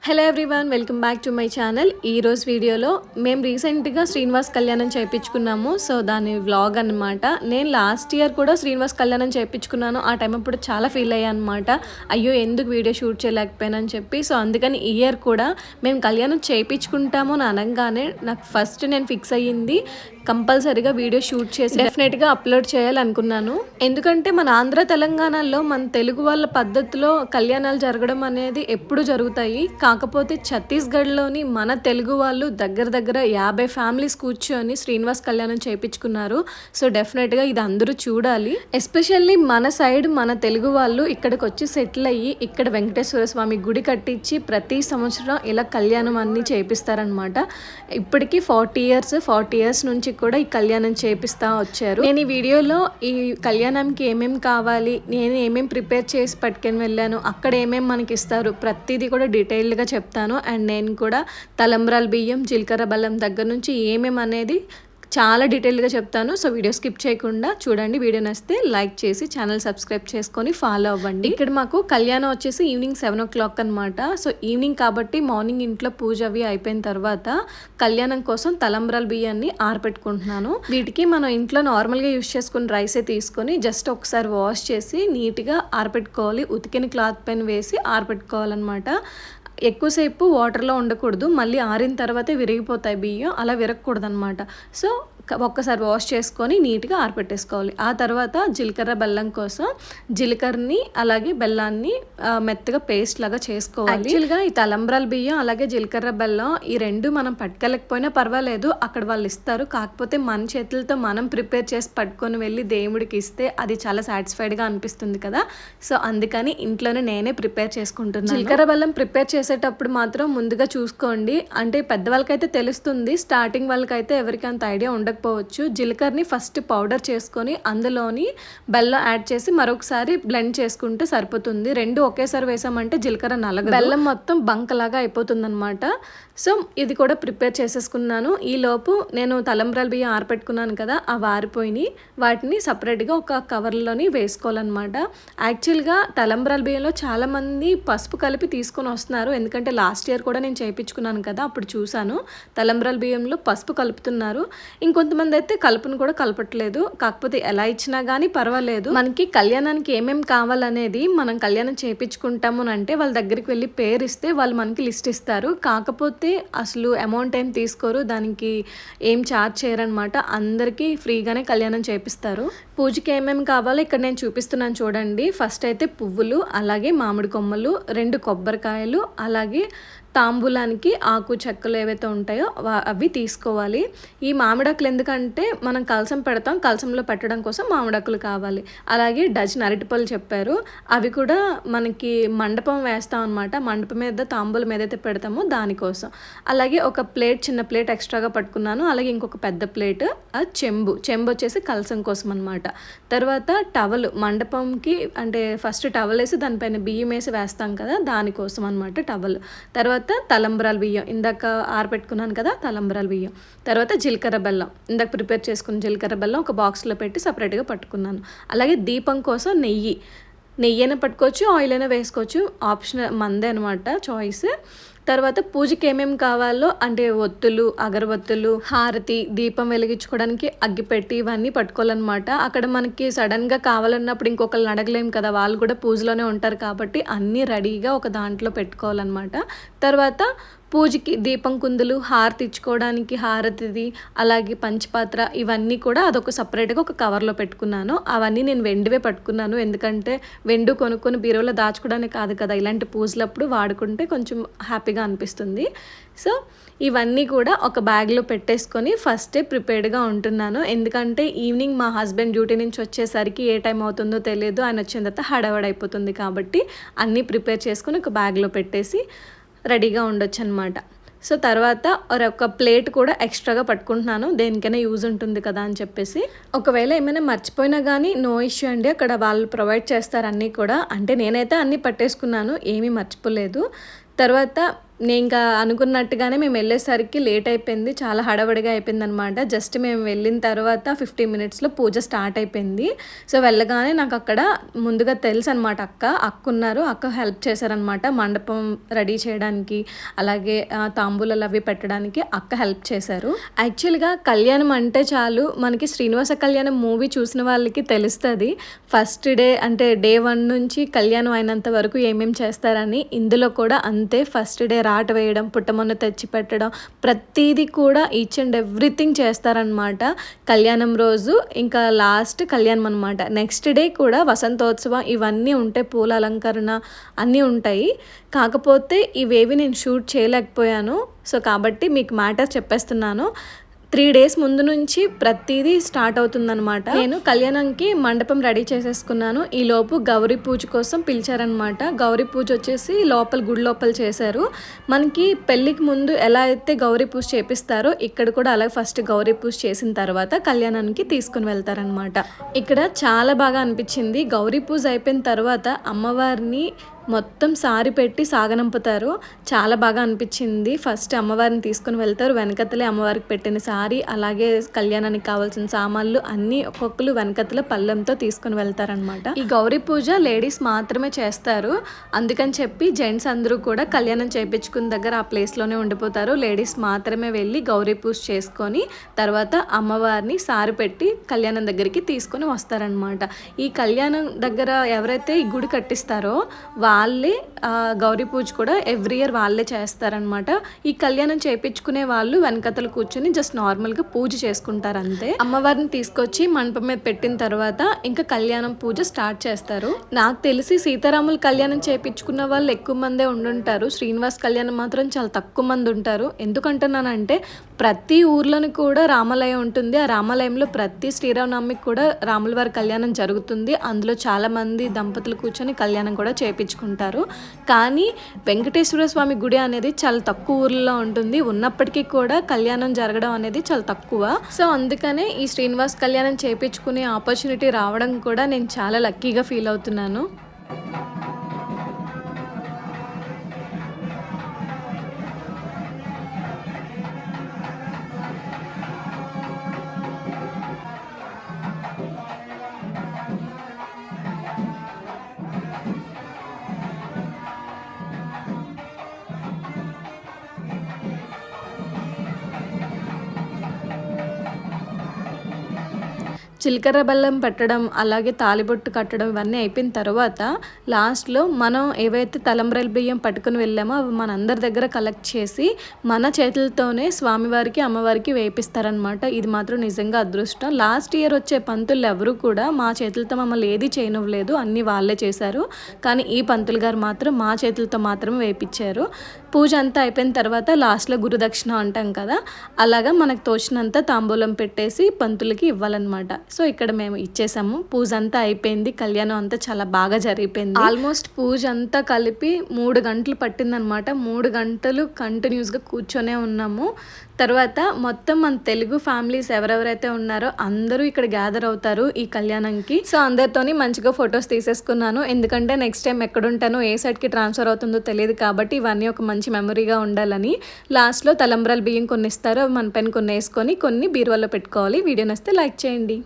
Hello everyone, welcome back to my channel. ఈరోజు వీడియోలో మేము రీసెంట్గా శ్రీనివాస్ కళ్యాణం చేయించుకున్నాము. సో దాని వ్లాగ్ అనమాట. నేను లాస్ట్ ఇయర్ కూడా శ్రీనివాస్ కళ్యాణం చేయించుకున్నాను. ఆ టైం అప్పుడు చాలా ఫీల్ అయ్యాను అనమాట. అయ్యో ఎందుకు వీడియో షూట్ చేయలేకపోయానని చెప్పి. సో అందుకని ఈ ఇయర్ కూడా మేము కళ్యాణం చేయించుకుంటాము అని అనగానే నాకు ఫస్ట్ నేను ఫిక్స్ అయ్యింది కంపల్సరీగా వీడియో షూట్ చేసి డెఫినెట్గా అప్లోడ్ చేయాలనుకున్నాను. ఎందుకంటే మన ఆంధ్ర తెలంగాణలో మన తెలుగు వాళ్ళ పద్ధతిలో కళ్యాణాలు జరగడం అనేది ఎప్పుడు జరుగుతాయి. కాకపోతే ఛత్తీస్గఢ్లోని మన తెలుగు వాళ్ళు దగ్గర దగ్గర 50 ఫ్యామిలీస్ కూర్చొని శ్రీనివాస్ కళ్యాణం చేయించుకున్నారు. సో డెఫినెట్గా ఇది అందరూ చూడాలి. ఎస్పెషల్లీ మన సైడ్ మన తెలుగు వాళ్ళు ఇక్కడికి వచ్చి సెటిల్ అయ్యి ఇక్కడ వెంకటేశ్వర స్వామి గుడి కట్టించి ప్రతి సంవత్సరం ఇలా కళ్యాణం అన్నీ చేపిస్తారనమాట. ఇప్పటికీ 40 ఇయర్స్ నుంచి కూడా ఈ కళ్యాణం చేపిస్తా వచ్చారు. నేను ఈ వీడియోలో ఈ కళ్యాణంకి ఏమేమి కావాలి, నేను ఏమేమి ప్రిపేర్ చేసి పట్టుకొని వెళ్ళాను, అక్కడ ఏమేమి మనకి ఇస్తారు, ప్రతిదీ కూడా డీటెయిల్డ్గా చెప్తాను. అండ్ నేను కూడా తలంబ్రాల బియ్యం, జీలకర్ర బెల్లం దగ్గర నుంచి ఏమేమి అనేది చాలా డీటెయిల్గా చెప్తాను. సో వీడియో స్కిప్ చేయకుండా చూడండి. వీడియో నచ్చితే లైక్ చేసి ఛానల్ సబ్స్క్రైబ్ చేసుకొని ఫాలో అవ్వండి. ఇక్కడ మాకు కళ్యాణం వచ్చేసి ఈవినింగ్ 7 o'clock అనమాట. సో ఈవినింగ్ కాబట్టి మార్నింగ్ ఇంట్లో పూజ అవి అయిపోయిన తర్వాత కళ్యాణం కోసం తలంబ్రాల బియ్యాన్ని ఆరపెట్టుకుంటున్నాను. వీటికి మనం ఇంట్లో నార్మల్గా యూజ్ చేసుకుని రైసే తీసుకొని జస్ట్ ఒకసారి వాష్ చేసి నీట్గా ఆరపెట్టుకోవాలి. ఉతికిన క్లాత్ పైన వేసి ఆరపెట్టుకోవాలన్నమాట. ఎక్కువసేపు వాటర్లో ఉండకూడదు, మళ్ళీ ఆరిన తర్వాతే విరిగిపోతాయి బియ్యం, అలా విరగకూడదు అనమాట. సో ఒక్కసారి వాష్ చేసుకొని నీట్గా ఆరపెట్టేసుకోవాలి. ఆ తర్వాత జీలకర్ర బెల్లం కోసం జీలకర్రని అలాగే బెల్లాన్ని మెత్తగా పేస్ట్ లాగా చేసుకోవాలి. యాక్చువల్గా ఈ తలంబ్రాల బియ్యం అలాగే జీలకర్ర బెల్లం ఈ రెండు మనం పట్టుకెళ్ళకపోయినా పర్వాలేదు, అక్కడ వాళ్ళు ఇస్తారు. కాకపోతే మన చేతులతో మనం ప్రిపేర్ చేసి పట్టుకొని వెళ్ళి దేవుడికి ఇస్తే అది చాలా సాటిస్ఫైడ్గా అనిపిస్తుంది కదా. సో అందుకని ఇంట్లోనే నేనే ప్రిపేర్ చేసుకుంటున్నాను. జీలకర్ర బెల్లం ప్రిపేర్ చేసేటప్పుడు మాత్రం ముందుగా చూసుకోండి. అంటే పెద్దవాళ్ళకైతే తెలుస్తుంది, స్టార్టింగ్ వాళ్ళకైతే ఎవరికి అంత ఐడియా ఉండకపోవచ్చు. జీలకర్రని ఫస్ట్ పౌడర్ చేసుకొని అందులోని బెల్లం యాడ్ చేసి మరొకసారి బ్లెండ్ చేసుకుంటే సరిపోతుంది. రెండు ఒకేసారి వేసామంటే జీలకర్ర నలగదు, బెల్లం మొత్తం బంకలాగా అయిపోతుంది అనమాట. సో ఇది కూడా ప్రిపేర్ చేసేసుకున్నాను. ఈలోపు నేను తలంబ్రాల బియ్యం ఆరపెట్టుకున్నాను కదా, అవి ఆరిపోయినాయి. వాటిని సపరేట్గా ఒక కవర్లోని వేసుకోవాలన్నమాట. యాక్చువల్గా తలంబ్రాల బియ్యంలో చాలామంది పసుపు కలిపి తీసుకొని వస్తున్నారు. ఎందుకంటే లాస్ట్ ఇయర్ కూడా నేను చేయించుకున్నాను కదా, అప్పుడు చూశాను తలంబ్రాల బియ్యంలో పసుపు కలుపుతున్నారు. ఇంకొంతమంది అయితే కలుపును కూడా కలపట్లేదు. కాకపోతే ఎలా ఇచ్చినా కానీ పర్వాలేదు. మనకి కళ్యాణానికి ఏమేమి కావాలనేది మనం కళ్యాణం చేయించుకుంటాము అంటే వాళ్ళ దగ్గరికి వెళ్ళి పేరు ఇస్తే వాళ్ళు మనకి లిస్ట్ ఇస్తారు. కాకపోతే అసలు అమౌంట్ ఏం తీసుకోరు, దానికి ఏం ఛార్జ్ చేయరనమాట. అందరికీ ఫ్రీగానే కళ్యాణం చేపిస్తారు. పూజకి ఏమేమి కావాలో ఇక్కడ నేను చూపిస్తున్నాను చూడండి. ఫస్ట్ అయితే పువ్వులు, అలాగే మామిడి కొమ్మలు, 2 కొబ్బరికాయలు, అలాగే తాంబూలానికి ఆకు చెక్కలు ఏవైతే ఉంటాయో అవి తీసుకోవాలి. ఈ మామిడాకులు ఎందుకంటే మనం కలసం పెడతాం, కలసంలో పెట్టడం కోసం మామిడాకులు కావాలి. అలాగే డజన్ అరటిపళ్ళు చెప్పారు, అవి కూడా మనకి మండపం వేస్తాం అనమాట. మండపం మీద తాంబూలం ఏదైతే పెడతామో దానికోసం. అలాగే ఒక ప్లేట్, చిన్న ప్లేట్ ఎక్స్ట్రాగా పట్టుకున్నాను. అలాగే ఇంకొక పెద్ద ప్లేట్, అది చెంబు వచ్చేసి కలసం కోసం అనమాట. తర్వాత టవల్, మండపంకి అంటే ఫస్ట్ టవల్ వేసి దానిపైన బియ్యం వేసి వేస్తాం కదా, దానికోసం అనమాట టవల్. తర్వాత తలంబ్రాల బియ్యం, ఇందాక ఆరపెట్టుకున్నాను కదా తలంబ్రాల బియ్యం. తర్వాత జీలకర్ర బెల్లం, ఇందాక ప్రిపేర్ చేసుకున్న జీలకర్ర బెల్లం ఒక బాక్స్లో పెట్టి సపరేట్గా పట్టుకున్నాను. అలాగే దీపం కోసం నెయ్యి అయినా పట్టుకోవచ్చు, ఆయిల్ అయినా వేసుకోవచ్చు, ఆప్షనల్, మందే అనమాట చాయిస్. తర్వాత పూజకి ఏమేమి కావాలో అంటే ఒత్తులు, అగరబత్తులు, హారతి, దీపం వెలిగించుకోవడానికి అగ్గిపెట్టి, ఇవన్నీ పట్టుకోవాలన్నమాట. అక్కడ మనకి సడన్గా కావాలన్నప్పుడు ఇంకొకరిని అడగలేం కదా, వాళ్ళు కూడా పూజలోనే ఉంటారు కాబట్టి అన్నీ రెడీగా ఒక దాంట్లో పెట్టుకోవాలన్నమాట. తర్వాత పూజకి దీపం కుందులు, హారతి ఇచ్చుకోవడానికి హారతిది, అలాగే పంచపాత్ర, ఇవన్నీ కూడా అదొక సపరేట్గా ఒక కవర్లో పెట్టుకున్నాను. అవన్నీ నేను వెండివే పట్టుకున్నాను. ఎందుకంటే వెండి కొనుక్కొని బీరువాలో దాచుకోవడానికి కాదు కదా, ఇలాంటి పూజలప్పుడు వాడుకుంటే కొంచెం హ్యాపీగా అనిపిస్తుంది. సో ఇవన్నీ కూడా ఒక బ్యాగ్లో పెట్టేసుకొని ఫస్టే ప్రిపేర్డ్గా ఉంటున్నాను. ఎందుకంటే ఈవినింగ్ మా హస్బెండ్ డ్యూటీ నుంచి వచ్చేసరికి ఏ టైం అవుతుందో తెలియదు, ఆయన వచ్చిన తర్వాత హడావడైపోతుంది కాబట్టి అన్నీ ప్రిపేర్ చేసుకొని ఒక బ్యాగ్లో పెట్టేసి రెడీగా ఉండొచ్చు అనమాట. సో తర్వాత ఒక ప్లేట్ కూడా ఎక్స్ట్రాగా పట్టుకుంటున్నాను, దేనికైనా యూజ్ ఉంటుంది కదా అని చెప్పేసి. ఒకవేళ ఏమైనా మర్చిపోయినా కానీ నో ఇష్యూ అండి, అక్కడ వాళ్ళు ప్రొవైడ్ చేస్తారు అన్నీ కూడా. అంటే నేనైతే అన్నీ పట్టేసుకున్నాను, ఏమీ మర్చిపోలేదు. తర్వాత నేను ఇంకా అనుకున్నట్టుగానే మేము వెళ్ళేసరికి లేట్ అయిపోయింది. చాలా హడావిడిగా అయిపోయిందనమాట. జస్ట్ మేము వెళ్ళిన తర్వాత 15 మినిట్స్‌లో పూజ స్టార్ట్ అయిపోయింది. సో, వెళ్ళగానే నాకు అక్కడ ముందుగా తెలుసనమాట అక్క ఉన్నారు. అక్క హెల్ప్ చేశారనమాట. మండపం రెడీ చేయడానికి, అలాగే తాంబూలాలు అవి పెట్టడానికి అక్క హెల్ప్ చేశారు. యాక్చువల్‌గా కళ్యాణం అంటే చాలు మనకి శ్రీనివాస కళ్యాణం మూవీ చూసిన వాళ్ళకి తెలుస్తది. ఫస్ట్ డే అంటే డే 1 నుంచి కళ్యాణం అయినంత వరకు ఏమేమి చేస్తారని. ఇందులో కూడా అంతే. ఫస్ట్ డే రాట వేయడం, పుట్టమన్ను తెచ్చి పెట్టడం, ప్రతీది కూడా ఈచ్ అండ్ ఎవ్రీథింగ్ చేస్తారనమాట. కళ్యాణం రోజు ఇంకా లాస్ట్ కళ్యాణం అనమాట. నెక్స్ట్ డే కూడా వసంతోత్సవం ఇవన్నీ ఉంటాయి, పూల అలంకరణ అన్నీ ఉంటాయి. కాకపోతే ఇవేవి నేను షూట్ చేయలేకపోయాను. సో, కాబట్టి మీకు మ్యాటర్ చెప్పేస్తున్నాను. 3 డేస్ ముందు నుంచి ప్రతిదీ స్టార్ట్ అవుతుందనమాట. నేను కళ్యాణంకి మండపం రెడీ చేసేసుకున్నాను. ఈలోపు గౌరీ పూజ కోసం పిలిచారనమాట. గౌరీ పూజ వచ్చేసి గుడి లోపల చేశారు. మనకి పెళ్ళికి ముందు ఎలా అయితే గౌరీ పూజ చేపిస్తారో ఇక్కడ కూడా అలాగే ఫస్ట్ గౌరీ పూజ చేసిన తర్వాత కళ్యాణానికి తీసుకుని వెళ్తారనమాట. ఇక్కడ చాలా బాగా అనిపించింది. గౌరీ పూజ అయిపోయిన తర్వాత అమ్మవారిని మొత్తం సారి పెట్టి సాగనంపుతారు. చాలా బాగా అనిపించింది. ఫస్ట్ అమ్మవారిని తీసుకుని వెళ్తారు. వెనకతలే అమ్మవారికి పెట్టిన సారీ, అలాగే కళ్యాణానికి కావాల్సిన సామాన్లు అన్నీ ఒక్కొక్కరు వెనకతల పళ్ళెంతో తీసుకుని వెళ్తారనమాట. ఈ గౌరీ పూజ లేడీస్ మాత్రమే చేస్తారు. అందుకని చెప్పి జెంట్స్ అందరూ కూడా కళ్యాణం చేయించుకున్న దగ్గర ఆ ప్లేస్లోనే ఉండిపోతారు. లేడీస్ మాత్రమే వెళ్ళి గౌరీ పూజ చేసుకొని తర్వాత అమ్మవారిని సారి పెట్టి కళ్యాణం దగ్గరికి తీసుకొని వస్తారనమాట. ఈ కళ్యాణం దగ్గర ఎవరైతే ఈ గుడి కట్టిస్తారో వాళ్ళే గౌరీ పూజ కూడా ఎవ్రీ ఇయర్ వాళ్ళే చేస్తారనమాట. ఈ కళ్యాణం చేయించుకునే వాళ్ళు వెనకతలు కూర్చొని జస్ట్ నార్మల్గా పూజ చేసుకుంటారు అంతే. అమ్మవారిని తీసుకొచ్చి మండపం మీద పెట్టిన తర్వాత ఇంకా కళ్యాణం పూజ స్టార్ట్ చేస్తారు. నాకు తెలిసి సీతారాముల కళ్యాణం చేయించుకున్న వాళ్ళు ఎక్కువ మందే ఉండుంటారు. శ్రీనివాస్ కళ్యాణం మాత్రం చాలా తక్కువ మంది ఉంటారు. ఎందుకంటున్నానంటే ప్రతి ఊర్లోని కూడా రామాలయం ఉంటుంది. ఆ రామాలయంలో ప్రతి శ్రీరామనవమికి కూడా రాముల వారి కళ్యాణం జరుగుతుంది. అందులో చాలామంది దంపతులు కూర్చొని కళ్యాణం కూడా చేయించుకుంటారు. కానీ వెంకటేశ్వర స్వామి గుడి అనేది చాలా తక్కువ ఊర్లలో ఉంటుంది. ఉన్నప్పటికీ కూడా కళ్యాణం జరగడం అనేది చాలా తక్కువ. సో, అందుకనే ఈ శ్రీనివాస్ కళ్యాణం చేయించుకునే ఆపర్చునిటీ రావడం కూడా నేను చాలా లక్కీగా ఫీల్ అవుతున్నాను. చిలకర్ర బెల్లం పెట్టడం, అలాగే తాలిబొట్టు కట్టడం ఇవన్నీ అయిపోయిన తర్వాత లాస్ట్లో మనం ఏవైతే తలంబ్రాల బియ్యం పట్టుకుని వెళ్ళామో అవి మనందరి దగ్గర కలెక్ట్ చేసి మన చేతులతోనే స్వామివారికి అమ్మవారికి వేపిస్తారనమాట. ఇది మాత్రం నిజంగా అదృష్టం. లాస్ట్ ఇయర్ వచ్చే పంతులు ఎవరు కూడా మా చేతులతో మమ్మల్ని ఏది చేయనివ్వలేదు, అన్నీ వాళ్ళే చేశారు. కానీ ఈ పంతులు గారు మాత్రం మా చేతులతో మాత్రమే వేయించారు. పూజ అంతా అయిపోయిన తర్వాత లాస్ట్లో గురుదక్షిణ అంటాం కదా, అలాగా మనకు తోచినంత తాంబూలం పెట్టేసి పంతులకి ఇవ్వాలన్నమాట. సో, ఇక్కడ మేము ఇచ్చేసాము. పూజ అంతా అయిపోయింది. కళ్యాణం అంతా చాలా బాగా జరిగిపోయింది. ఆల్మోస్ట్ పూజ అంతా కలిపి 3 గంటలు పట్టిందనమాట. 3 గంటలు కంటిన్యూస్గా కూర్చొనే ఉన్నాము. తర్వాత మొత్తం మన తెలుగు ఫ్యామిలీస్ ఎవరెవరైతే ఉన్నారో అందరూ ఇక్కడ గ్యాదర్ అవుతారు ఈ కళ్యాణంకి. సో, అందరితోని మంచిగా ఫొటోస్ తీసేసుకున్నాను. ఎందుకంటే నెక్స్ట్ టైం ఎక్కడుంటానో ఏ సైడ్కి ట్రాన్స్ఫర్ అవుతుందో తెలియదు కాబట్టి ఇవన్నీ ఒక మంచి మెమరీగా ఉండాలని. లాస్ట్లో తలంబ్రాల బియ్యం కొన్ని ఇస్తారు, మన పైన కొన్ని వేసుకొని కొన్ని బీరువాలో పెట్టుకోవాలి. వీడియో నచ్చితే లైక్ చేయండి.